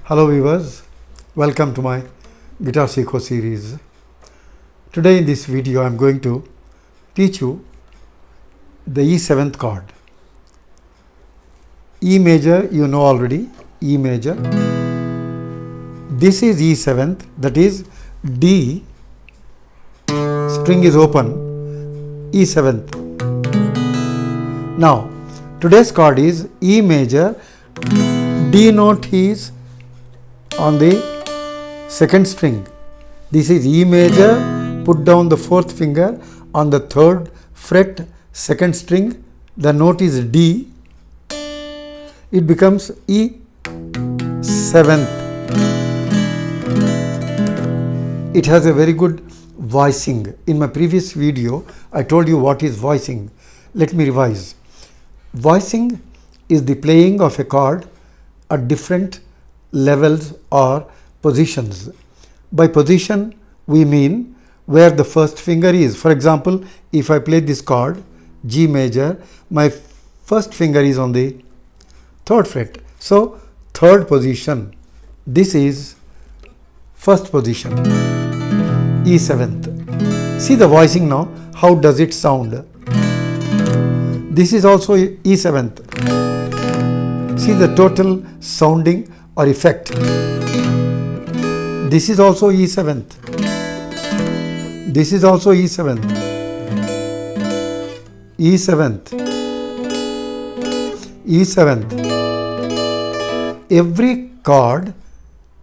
Hello viewers, welcome to my Guitar Seekho series. Today in this video I am going to teach you the E7th chord. E major you know already, E major. This is E7th, that is D, string is open, E7th. Now today's chord is E major, D note is on the second string. This is E major, put down the fourth finger on the third fret, second string, the note is D, it becomes E7th. It has a very good voicing. In my previous video I told you what is voicing. Let me revise. Voicing is the playing of a chord at different levels or positions. By position we mean where the first finger is. For example, if I play this chord G major, my first finger is on the third fret, so third position. This is first position, E7th. See the voicing now, how does it sound? This is also E7th. See the total sounding or effect. This is also E7th. This is also E7th. E7th. E7th. Every chord,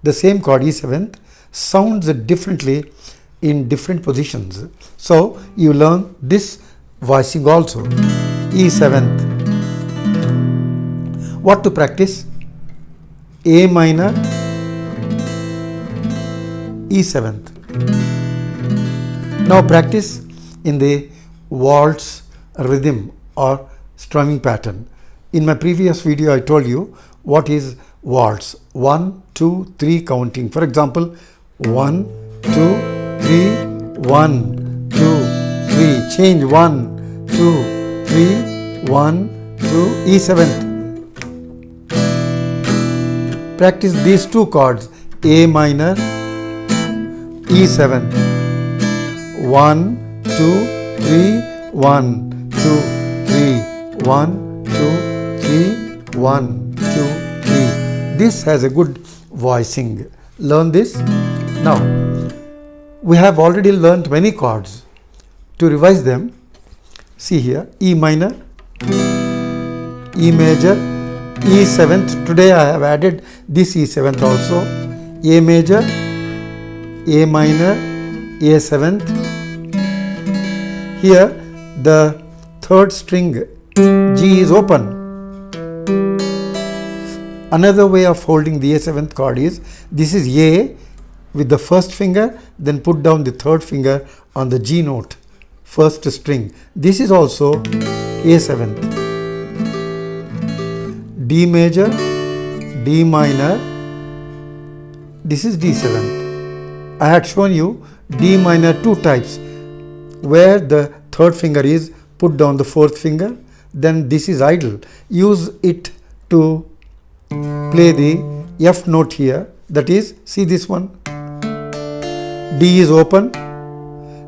the same chord E7th, sounds differently in different positions. So you learn this voicing also. E7th. What to practice? A minor, E7th. Now practice in the waltz rhythm or strumming pattern. In my previous video I told you what is waltz. 1, 2, 3 counting. For example, 1, 2, 3, 1, 2, 3. Change 1, 2, 3, 1, 2, E7th. Practice these two chords, A minor, E7. 1, 2, 3, 1, 2, 3, 1, 2, 3, 1, 2, 3. This has a good voicing. Learn this. Now, we have already learnt many chords. To revise them, see here, E minor, E major, E7th. Today I have added this E7th also. A major, A minor, A7th. Here the third string G is open. Another way of holding the A7th chord is, this is A with the first finger, then put down the third finger on the G note, first string. This is also A7th. D major, D minor, this is D7th. I had shown you D minor two types, where the third finger is put down the fourth finger, then this is idle. Use it to play the F note here, that is, see this one, D is open.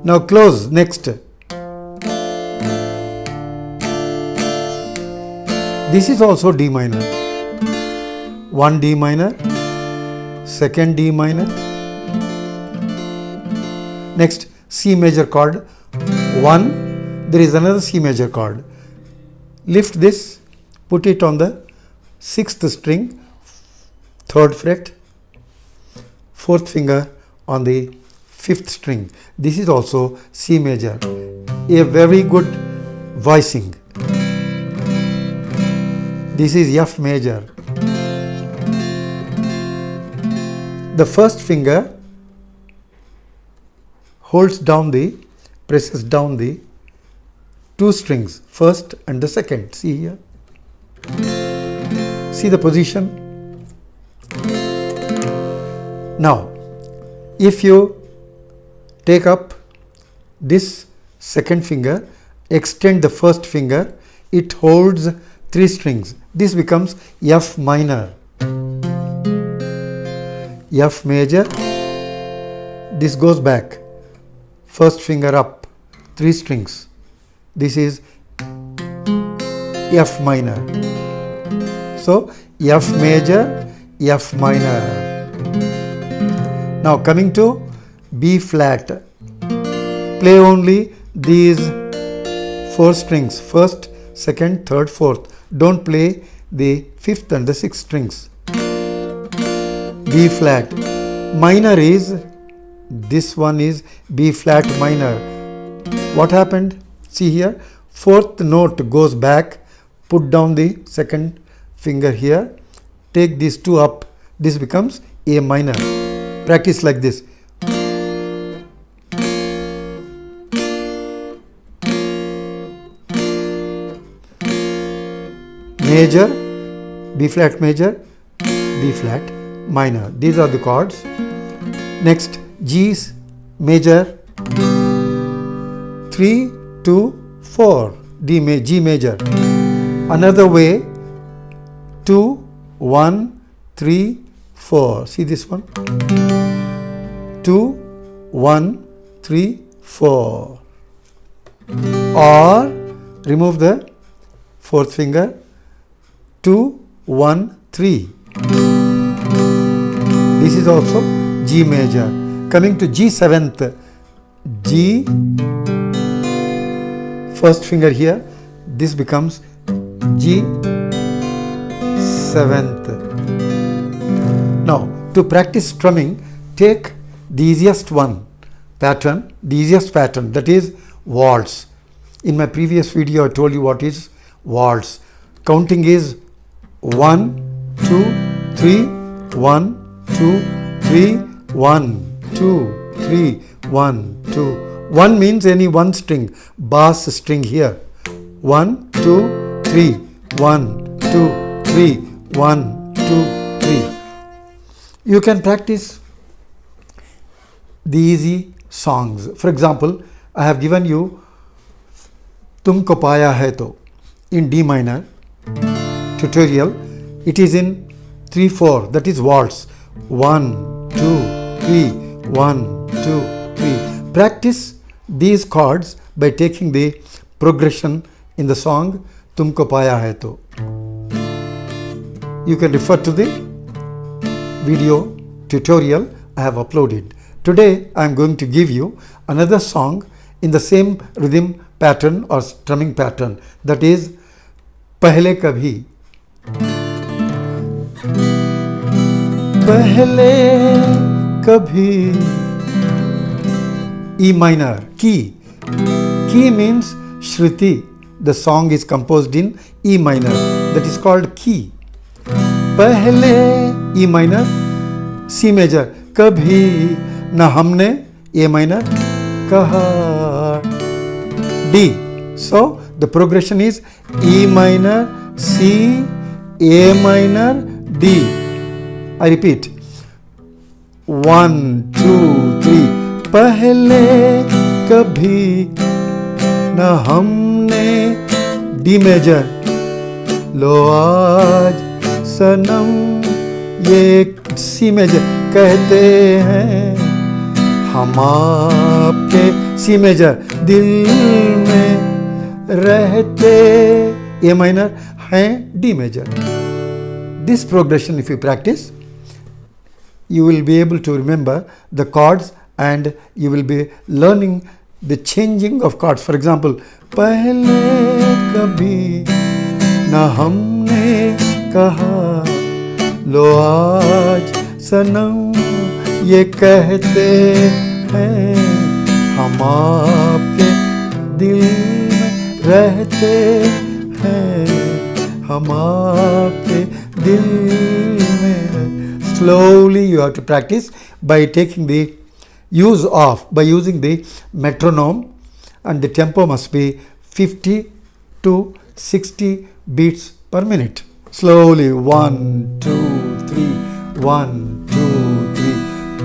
Now close. Next, this is also D minor. 1 D minor, second D minor. Next, C major chord 1, there is another C major chord. Lift this, put it on the sixth string, third fret, fourth finger on the fifth string. This is also C major. A very good voicing. This is F major. The first finger holds down the, presses down the two strings, first and the second. See here. See the position. Now, if you take up this second finger, extend the first finger, it holds three strings. This becomes F minor. F major, this goes back, first finger up, 3 strings. This is F minor. So F major, F minor. Now coming to B flat, play only these 4 strings, first, second, third, fourth. Don't play the 5th and the 6th strings. B flat. Minor is, this one is B flat minor. What happened? See here, 4th note goes back, put down the 2nd finger here, take these 2 up, this becomes A minor. Practice like this. Major, B flat major, B flat minor. These are the chords. Next, G major, 3, 2, 4, G major. Another way, 2, 1, 3, 4. See this one? 2, 1, 3, 4. Or remove the 4th finger, 2, 1, 3. This is also G major. Coming to G 7th, G, first finger here, this becomes G 7th. Now to practice strumming, take the easiest pattern, that is waltz. In my previous video I told you what is waltz. Counting is 1, 2, 3, 1, 2, 3, 1, 2, 3, 1, 2. 1 means any one string, bass string here. 1, 2, 3, 1, 2, 3, 1, 2, 3. You can practice the easy songs. For example, I have given you Tumko Paya Hai To in D minor tutorial. It is in 3/4, that is waltz. 1, 2, 3, 1, 2, 3. Practice these chords by taking the progression in the song Tumko Paya Hai To. You can refer to the video tutorial I have uploaded. Today I am going to give you another song in the same rhythm pattern or strumming pattern, that is Pehle Kabhi. Pehle Kabhi, E minor, key. Key means Shruti. The song is composed in E minor, that is called key. Pehle E minor, C major, kabhi na humne, A minor, kaha, D. So the progression is E minor, C, A minor, D. I repeat. 1, 2, 3. Pehle kabhi na humne, D major. Lo aaj सनम ये सी major कहते हैं हम आपके, सी major दिल में रहते, A minor हैं D major. This progression, if you practice, you will be able to remember the chords and you will be learning the changing of chords. For example, पहले कभी ना हमने कहा लो आज सनम ये कहते हैं हम आपके दिल में रहते हैं हम आपके दिल में. Slowly you have to practice by taking the using the metronome, and the tempo must be 50 to 60 beats per minute. Slowly 1, 2, 3, 1, 2, 3.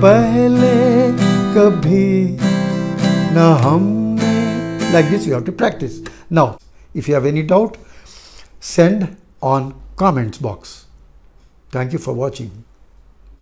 Pehle kabhi na humne. Like this you have to practice. Now, if you have any doubt, send on comments box. Thank you for watching.